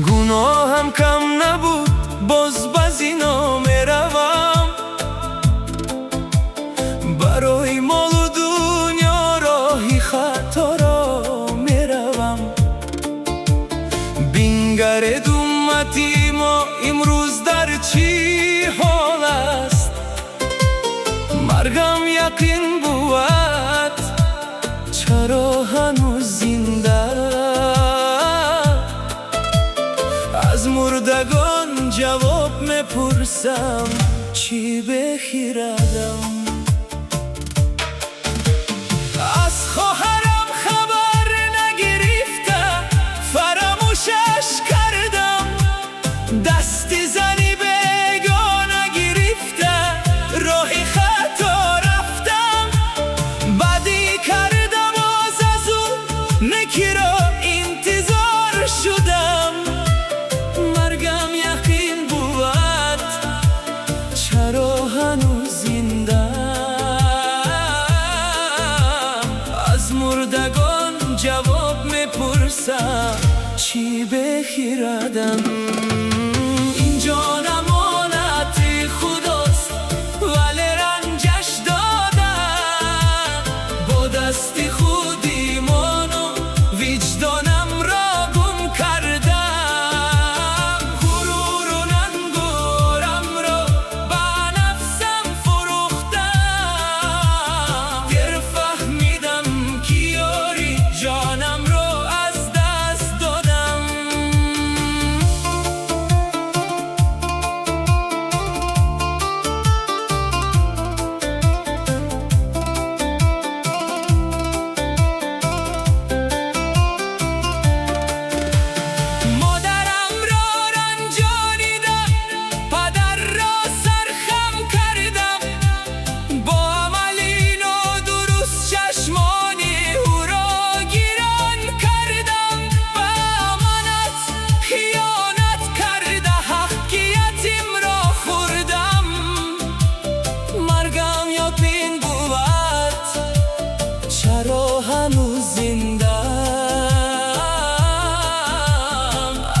گناهم کم نبود، باز بازی نمیروم. برای مال و دنیا راهی خطا را میروم. بینگرد امتی ما امروز در چی حال است؟ مرگم یقین بود، چرا هنوز زنده؟ از مردگان جواب میپرسم، چی بخیردم؟ از خواهرم خبر نگرفته، فراموشش کردم. دست زنی بیگانه گرفته، راه خطا رفتم. بدی کردم از اون نکی را انتظار شدم. مرگم یقین بود، چرا هنوز زنده؟ از مردگان جواب میپرسم، چی بخیردم؟ این جان امانت خداست، ولی رنجش دادم. با دست خود ایمان و وجدانم را گم کردم. غرور و ننگارم را به نفسم فروختم. دیر فهمیدم که یاری جانم را از دست دادم. مادرم را رنجانیدم، پدر را سرخم کردم. با عملی نادرست چشمانی او را گیران کردم. به امانت خیانت کرده، حق یتیم را خوردم. مرگم یقین بود، چرا هنوز زنده؟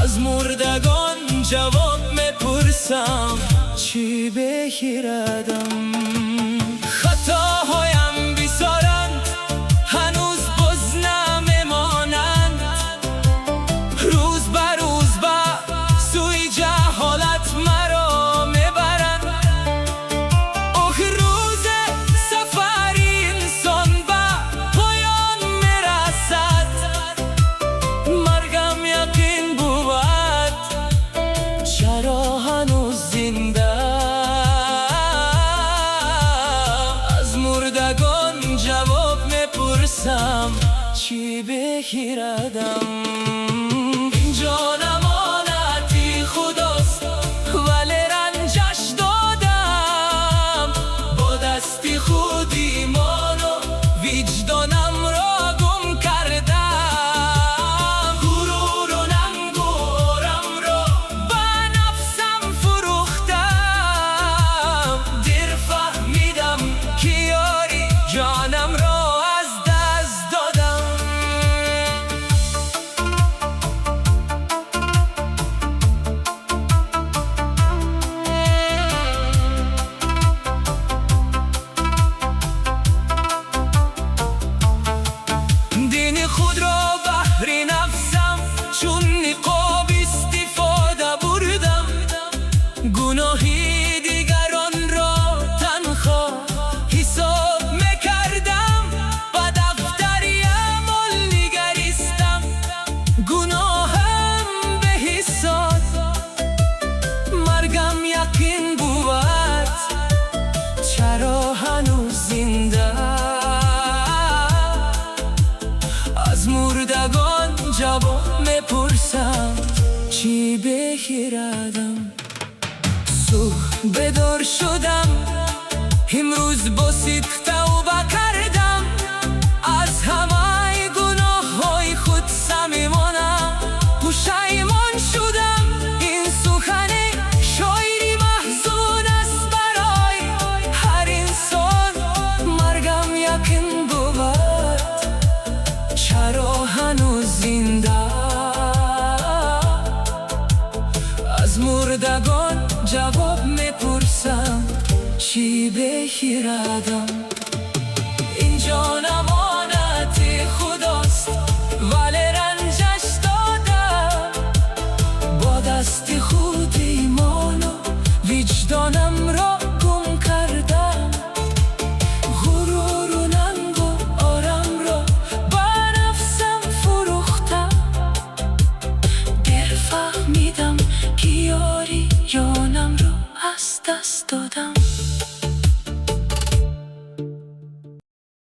از مردگان جواب میپرسم، چی بخیردم؟ خطاهایم بسیارند، هنوز باز نمیمانند. روز به روز به سوی جهالت مرا میبرند. اوه روز سفر انسان به پایان میرسد. مرگم یقین بود، چرا هنوز زنده؟ از مردگان جواب میپرسم، چی بخیردم؟ این جان امانت خداست، ولی رنجش دادم. با دست خود ایمان و وجدانم را گم کردم. غرور و ننگارم را به نفسم فروختم. دیر فهمیدم که یاری جانم را از دست دادم. دین خود را بهر نفسم چون نقاب استفاده بردم. گناهی دیگران را تنها حساب میکردم. به دفتر اعمال نگریستم، گناهم به حساب. مرگم یقین بود، چرا هنوز زنده؟ از مردگان جواب میپرسم، چی بخیردم؟ بدار شدم، امروز با صدق توبه کردم. از همه گناه‌های خود صمیمانه پشیمان شدم. این سخن شاعری محزون است برای هر انسان. مرگم یقین بود، چرا هنوز زنده؟ از مردگان جواب میپرسم، چی بخیردم؟ این جان امانت خداست، ولی رنجش دادم. با دست خود ایمان و وجدانم را گم کردم. غرور و ننگ و آرام را با نفسم فروختم. دیر فهمیدم که یاری جانم را از دست دادم.